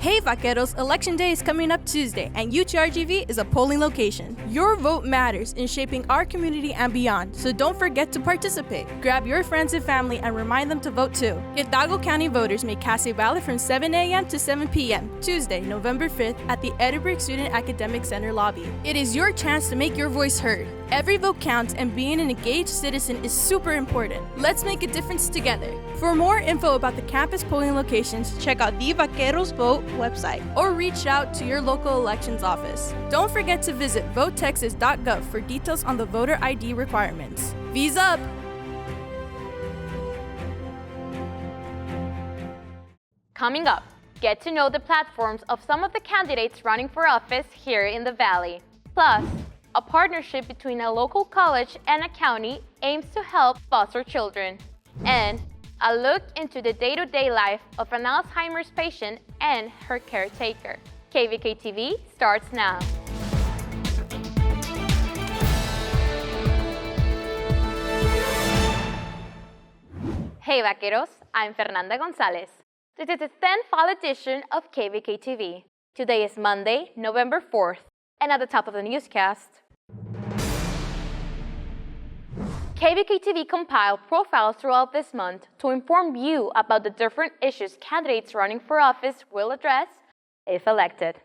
Hey Vaqueros, Election Day is coming up Tuesday, and UTRGV is a polling location. Your vote matters in shaping our community and beyond, so don't forget to participate. Grab your friends and family and remind them to vote too. Hidalgo County voters may cast a ballot from 7 a.m. to 7 p.m. Tuesday, November 5th at the Edinburgh Student Academic Center lobby. It is your chance to make your voice heard. Every vote counts, and being an engaged citizen is super important. Let's make a difference together. For more info about the campus polling locations, check out the Vaqueros Vote website or reach out to your local elections office. Don't forget to visit votetexas.gov for details on the voter ID requirements. V's up! Coming up, get to know the platforms of some of the candidates running for office here in the Valley. Plus, a partnership between a local college and a county aims to help foster children. And a look into the day-to-day life of an Alzheimer's patient and her caretaker. KVAQ-TV starts now. Hey Vaqueros, I'm Fernanda Gonzalez. This is the 10th fall edition of KVAQ-TV. Today is Monday, November 4th, and at the top of the newscast, KVAQ-TV compiled profiles throughout this month to inform you about the different issues candidates running for office will address if elected.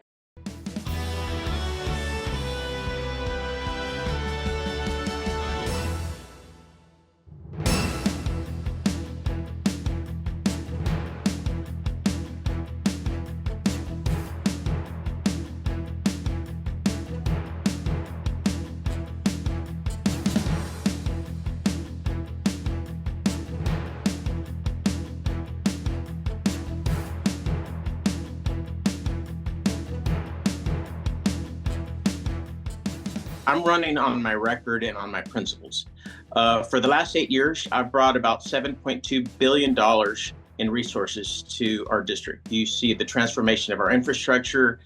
I'm running on my record and on my principles. For the last 8 years, I've brought about $7.2 billion in resources to our district. You see the transformation of our infrastructure.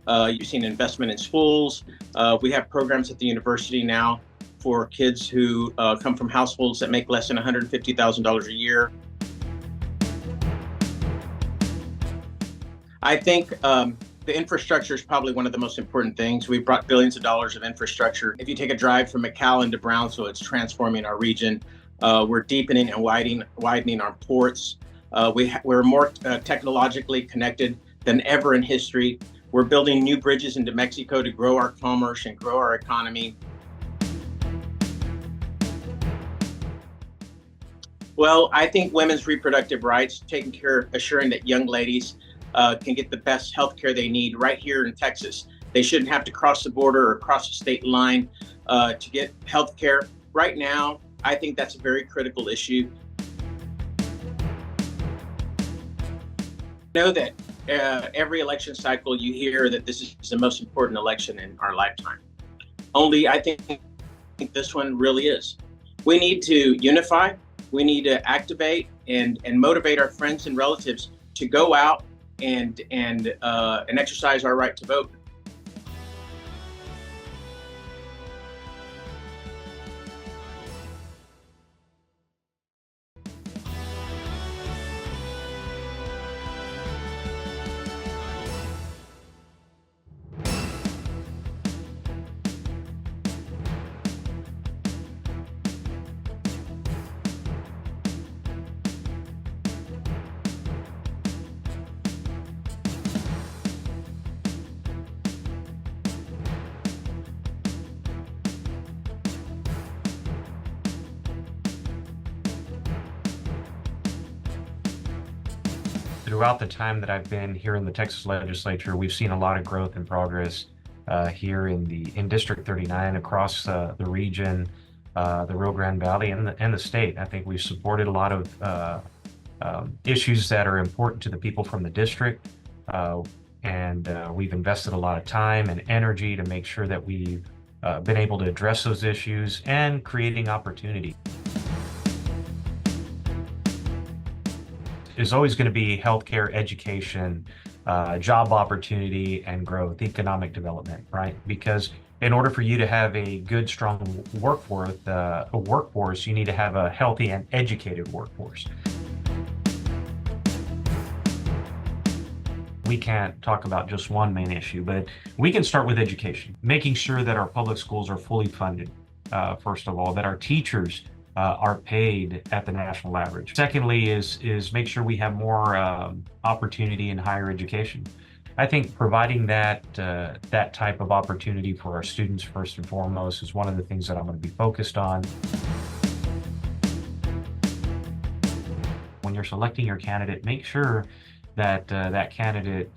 You've seen investment in schools. We have programs at the university now for kids who come from households that make less than $150,000 a year. I think the infrastructure is probably one of the most important things. We've brought billions of dollars of infrastructure. If you take a drive from McAllen to Brownsville, it's transforming our region. We're deepening and widening our ports. We're more technologically connected than ever in history. We're building new bridges into Mexico to grow our commerce and grow our economy. Well, I think women's reproductive rights, assuring that young ladies can get the best health care they need right here in Texas. They shouldn't have to cross the border or cross the state line to get health care. Right now, I think that's a very critical issue. Know that every election cycle you hear that this is the most important election in our lifetime. Only I think this one really is. We need to unify. We need to activate and motivate our friends and relatives to go out and exercise our right to vote. Throughout the time that I've been here in the Texas legislature, we've seen a lot of growth and progress here in District 39 across the region, the Rio Grande Valley, and the state. I think we've supported a lot of issues that are important to the people from the district, and we've invested a lot of time and energy to make sure that we've been able to address those issues and creating opportunity. Is always going to be healthcare, education, job opportunity, and growth, economic development, right? Because in order for you to have a good, strong workforce, you need to have a healthy and educated workforce. We can't talk about just one main issue, but we can start with education, making sure that our public schools are fully funded, first of all, that our teachers are paid at the national average. Secondly is make sure we have more opportunity in higher education. I think providing that type of opportunity for our students first and foremost is one of the things that I'm going to be focused on. When you're selecting your candidate, make sure that that candidate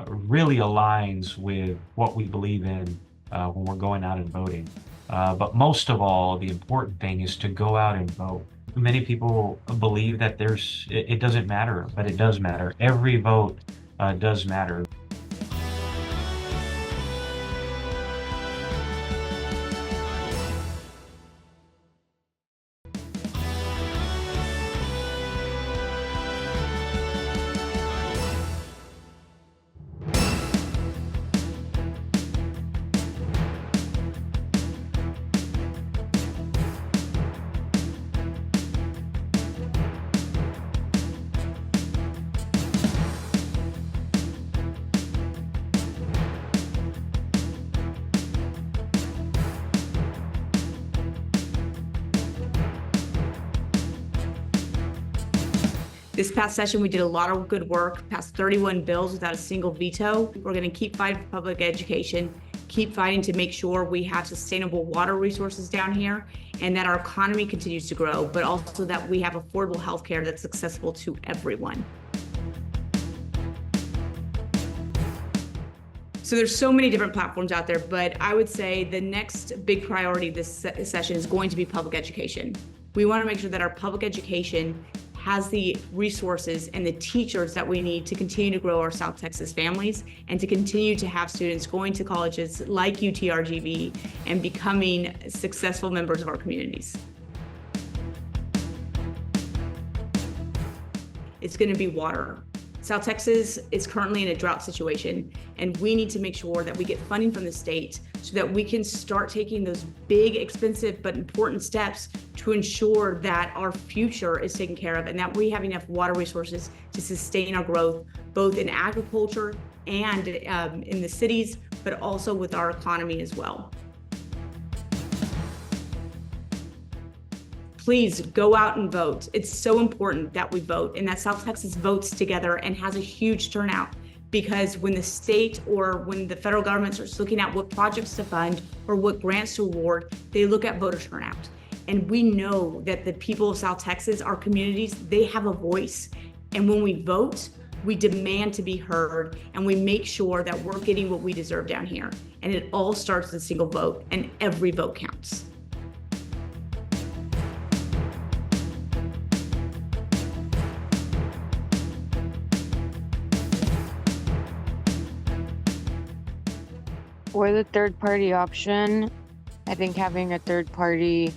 really aligns with what we believe in when we're going out and voting. But most of all, the important thing is to go out and vote. Many people believe that it doesn't matter, but it does matter. Every vote does matter. This past session, we did a lot of good work, passed 31 bills without a single veto. We're going to keep fighting for public education, keep fighting to make sure we have sustainable water resources down here and that our economy continues to grow, but also that we have affordable health care that's accessible to everyone. So there's so many different platforms out there, but I would say the next big priority this session is going to be public education. We want to make sure that our public education has the resources and the teachers that we need to continue to grow our South Texas families and to continue to have students going to colleges like UTRGV and becoming successful members of our communities. It's going to be water. South Texas is currently in a drought situation, and we need to make sure that we get funding from the state so that we can start taking those big, expensive, but important steps to ensure that our future is taken care of and that we have enough water resources to sustain our growth, both in agriculture and in the cities, but also with our economy as well. Please go out and vote. It's so important that we vote and that South Texas votes together and has a huge turnout, because when the state or when the federal government starts looking at what projects to fund or what grants to award, they look at voter turnout. And we know that the people of South Texas, our communities, they have a voice. And when we vote, we demand to be heard and we make sure that we're getting what we deserve down here. And it all starts with a single vote, and every vote counts. For the third party option, I think having a third party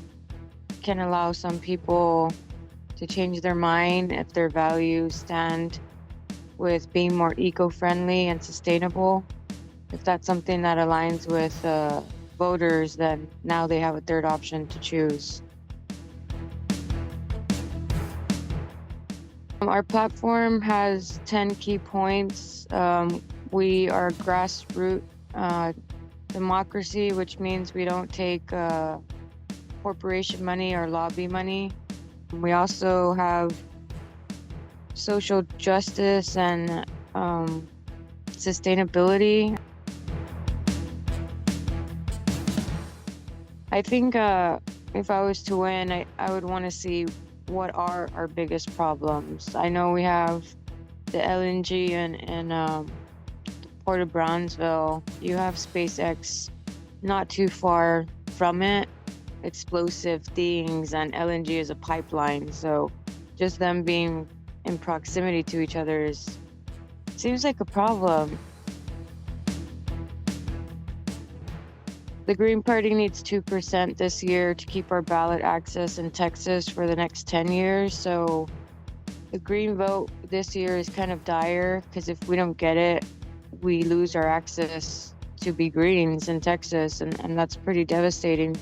can allow some people to change their mind if their values stand with being more eco-friendly and sustainable. If that's something that aligns with voters, then now they have a third option to choose. Our platform has 10 key points. We are grassroots democracy, which means we don't take corporation money or lobby money. We also have social justice and sustainability. I think if I was to win, I would want to see what are our biggest problems. I know we have the LNG and Port of Brownsville. You have SpaceX not too far from it, explosive things, and LNG is a pipeline. So just them being in proximity to each other seems like a problem. The Green Party needs 2% this year to keep our ballot access in Texas for the next 10 years. So the Green vote this year is kind of dire, because if we don't get it, we lose our access to be Greens in Texas, and that's pretty devastating.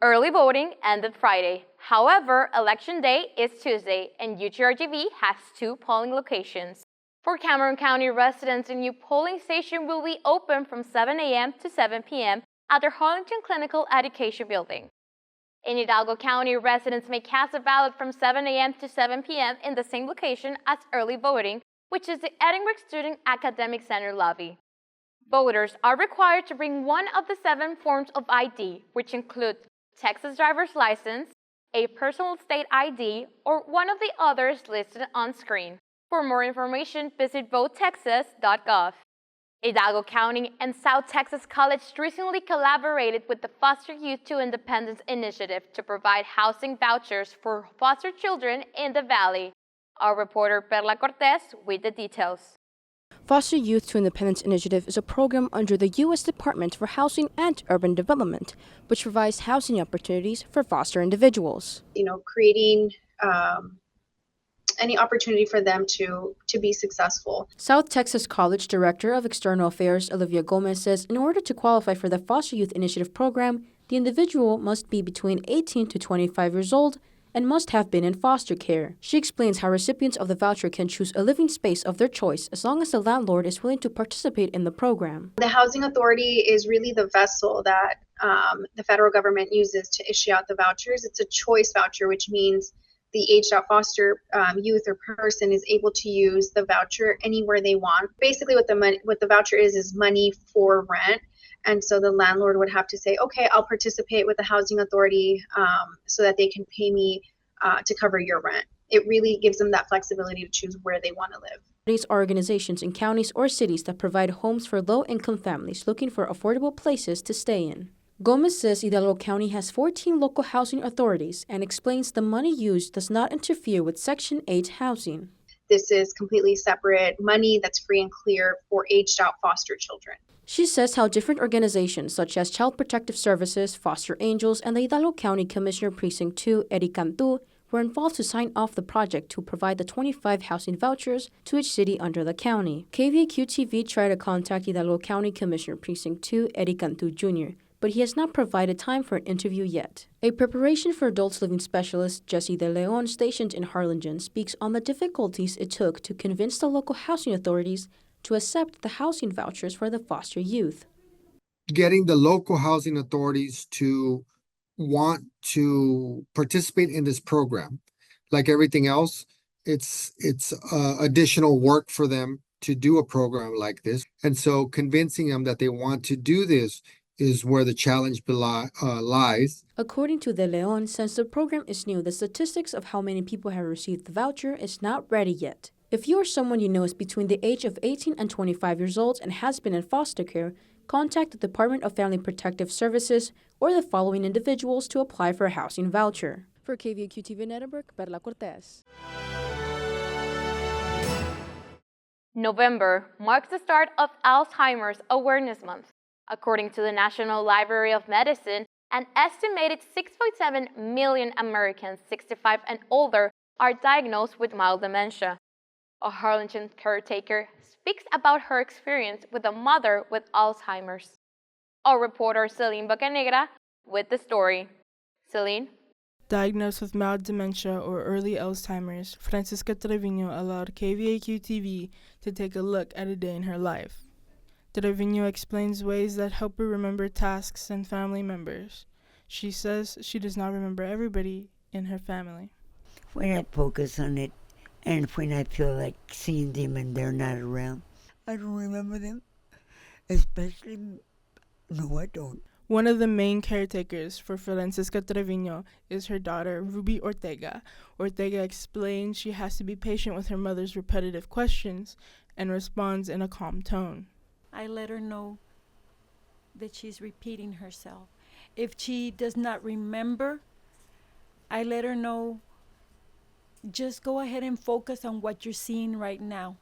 Early voting ended Friday. However, Election Day is Tuesday, and UTRGV has 2 polling locations. For Cameron County residents, a new polling station will be open from 7 a.m. to 7 p.m. at the Harlingen Clinical Education Building. In Hidalgo County, residents may cast a ballot from 7 a.m. to 7 p.m. in the same location as early voting, which is the Edinburgh Student Academic Center lobby. Voters are required to bring one of the 7 forms of ID, which include Texas driver's license, a personal state ID, or one of the others listed on screen. For more information, visit votetexas.gov. Hidalgo County and South Texas College recently collaborated with the Foster Youth to Independence Initiative to provide housing vouchers for foster children in the Valley. Our reporter Perla Cortez with the details. Foster Youth to Independence Initiative is a program under the U.S. Department for Housing and Urban Development, which provides housing opportunities for foster individuals. Creating any opportunity for them to be successful. South Texas College Director of External Affairs, Olivia Gomez, says in order to qualify for the Foster Youth Initiative program, the individual must be between 18 to 25 years old and must have been in foster care. She explains how recipients of the voucher can choose a living space of their choice as long as the landlord is willing to participate in the program. The Housing Authority is really the vessel that the federal government uses to issue out the vouchers. It's a choice voucher, which means the aged-out foster youth or person is able to use the voucher anywhere they want. Basically, what the voucher is money for rent. And so the landlord would have to say, okay, I'll participate with the Housing Authority so that they can pay me to cover your rent. It really gives them that flexibility to choose where they want to live. These are organizations in counties or cities that provide homes for low-income families looking for affordable places to stay in. Gomez says Hidalgo County has 14 local housing authorities and explains the money used does not interfere with Section 8 housing. This is completely separate money that's free and clear for aged-out foster children. She says how different organizations such as Child Protective Services, Foster Angels, and the Hidalgo County Commissioner Precinct 2, Eddie Cantu, were involved to sign off the project to provide the 25 housing vouchers to each city under the county. KVAQ-TV tried to contact Hidalgo County Commissioner Precinct 2, Eddie Cantu Jr., but he has not provided time for an interview yet. A preparation for adults living specialist, Jesse De Leon, stationed in Harlingen, speaks on the difficulties it took to convince the local housing authorities to accept the housing vouchers for the foster youth. Getting the local housing authorities to want to participate in this program, like everything else, it's additional work for them to do a program like this. And so convincing them that they want to do this is where the challenge lies. According to De Leon, since the program is new, the statistics of how many people have received the voucher is not ready yet. If you or someone you know is between the age of 18 and 25 years old and has been in foster care, contact the Department of Family Protective Services or the following individuals to apply for a housing voucher. For KVAQ-TV in Edinburgh, Perla Cortez. November marks the start of Alzheimer's Awareness Month. According to the National Library of Medicine, an estimated 6.7 million Americans 65 and older are diagnosed with mild dementia. A Harlingen caretaker speaks about her experience with a mother with Alzheimer's. Our reporter Celine Bocanegra with the story. Celine? Diagnosed with mild dementia or early Alzheimer's, Francisca Trevino allowed KVAQ-TV to take a look at a day in her life. Trevino explains ways that help her remember tasks and family members. She says she does not remember everybody in her family. When I focus on it, and when I feel like seeing them and they're not around, I don't remember them. Especially, no, I don't. One of the main caretakers for Francisca Trevino is her daughter, Ruby Ortega. Ortega explains she has to be patient with her mother's repetitive questions and responds in a calm tone. I let her know that she's repeating herself. If she does not remember, I let her know, just go ahead and focus on what you're seeing right now.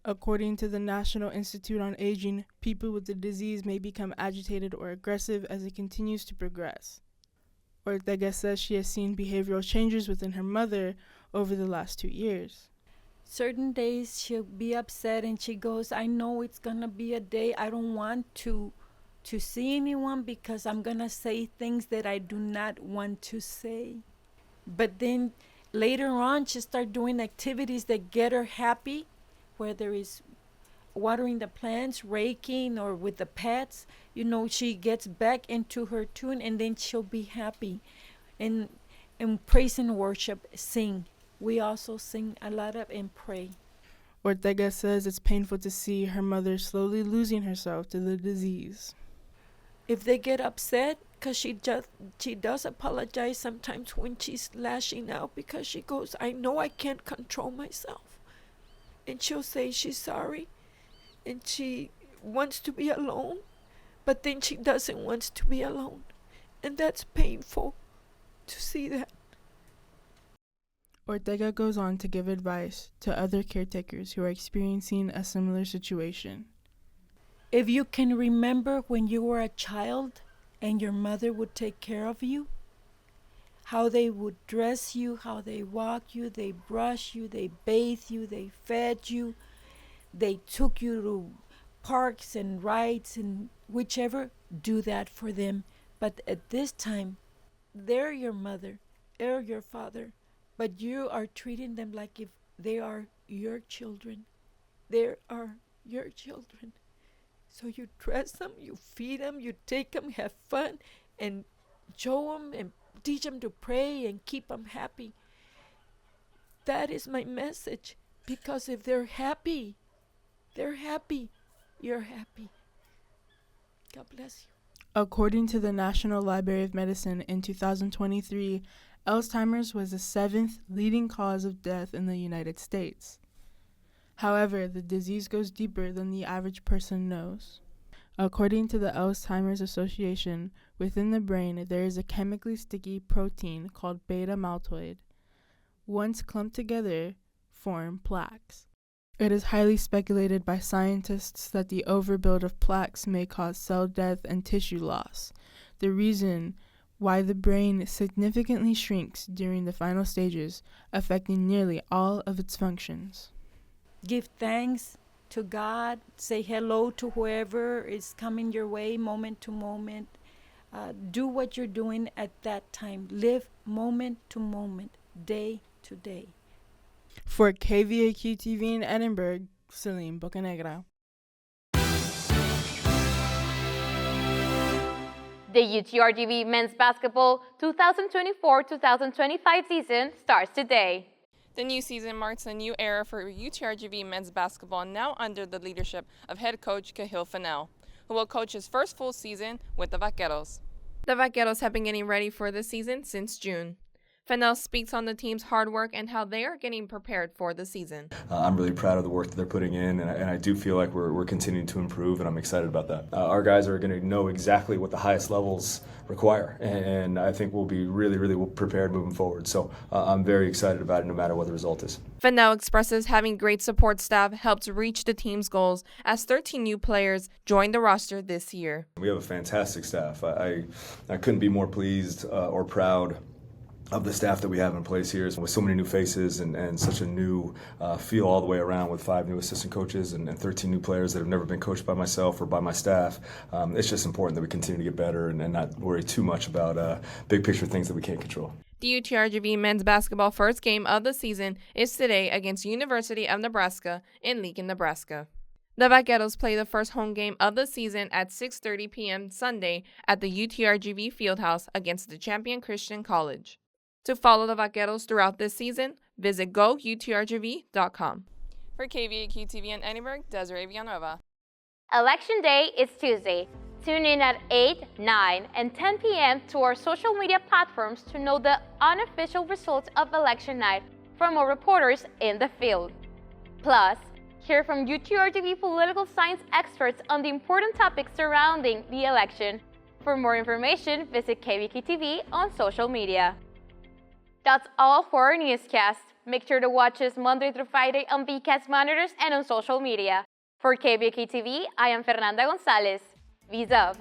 According to the National Institute on Aging, people with the disease may become agitated or aggressive as it continues to progress. Ortega says she has seen behavioral changes within her mother over the last 2 years. Certain days she'll be upset and she goes, I know it's gonna be a day I don't want to to see anyone because I'm going to say things that I do not want to say. But then later on, she started doing activities that get her happy, whether it's watering the plants, raking, or with the pets. You know, she gets back into her tune, and then she'll be happy. And praise and worship, sing. We also sing a lot of and pray. Ortega says it's painful to see her mother slowly losing herself to the disease. If they get upset, because she does apologize sometimes when she's lashing out, because she goes, I know I can't control myself. And she'll say she's sorry and she wants to be alone, but then she doesn't want to be alone. And that's painful to see that. Ortega goes on to give advice to other caretakers who are experiencing a similar situation. If you can remember when you were a child and your mother would take care of you, how they would dress you, how they walk you, they brush you, they bathe you, they fed you, they took you to parks and rides and whichever, do that for them. But at this time, they're your mother, they're your father, but you are treating them like if they are your children. They are your children. So you dress them, you feed them, you take them, have fun, and show them and teach them to pray and keep them happy. That is my message. Because if they're happy, you're happy. God bless you. According to the National Library of Medicine in 2023, Alzheimer's was the 7th leading cause of death in the United States. However, the disease goes deeper than the average person knows. According to the Alzheimer's Association, within the brain there is a chemically sticky protein called beta-maltoid. Once clumped together, form plaques. It is highly speculated by scientists that the overbuild of plaques may cause cell death and tissue loss, the reason why the brain significantly shrinks during the final stages, affecting nearly all of its functions. Give thanks to God. Say hello to whoever is coming your way moment to moment. Do what you're doing at that time. Live moment to moment, day to day. For KVAQ-TV in Edinburgh, Celine Bocanegra. The UTRGV Men's Basketball 2024-2025 season starts today. The new season marks a new era for UTRGV men's basketball, now under the leadership of head coach Cahill Fennell, who will coach his first full season with the Vaqueros. The Vaqueros have been getting ready for this season since June. Fennell speaks on the team's hard work and how they are getting prepared for the season. I'm really proud of the work that they're putting in, and I do feel like we're continuing to improve, and I'm excited about that. Our guys are going to know exactly what the highest levels require, and I think we'll be really, really prepared moving forward. So I'm very excited about it no matter what the result is. Fennell expresses having great support staff helped reach the team's goals as 13 new players joined the roster this year. We have a fantastic staff. I couldn't be more pleased or proud of the staff that we have in place here, with so many new faces and such a new feel all the way around, with 5 new assistant coaches and 13 new players that have never been coached by myself or by my staff. It's just important that we continue to get better and not worry too much about big picture things that we can't control. The UTRGV men's basketball first game of the season is today against University of Nebraska in Lincoln, Nebraska. The Vaqueros play the first home game of the season at 6:30 p.m. Sunday at the UTRGV Fieldhouse against the champion Christian College. To follow the Vaqueros throughout this season, visit goutrgv.com. For KVAQ-TV in Edinburgh, Desiree Villanueva. Election Day is Tuesday. Tune in at 8, 9, and 10 p.m. to our social media platforms to know the unofficial results of election night from our reporters in the field. Plus, hear from UTRGV political science experts on the important topics surrounding the election. For more information, visit KVAQ-TV on social media. That's all for our newscast. Make sure to watch us Monday through Friday on VCast monitors and on social media. For KVAQ-TV, I am Fernanda Gonzalez. Vis up.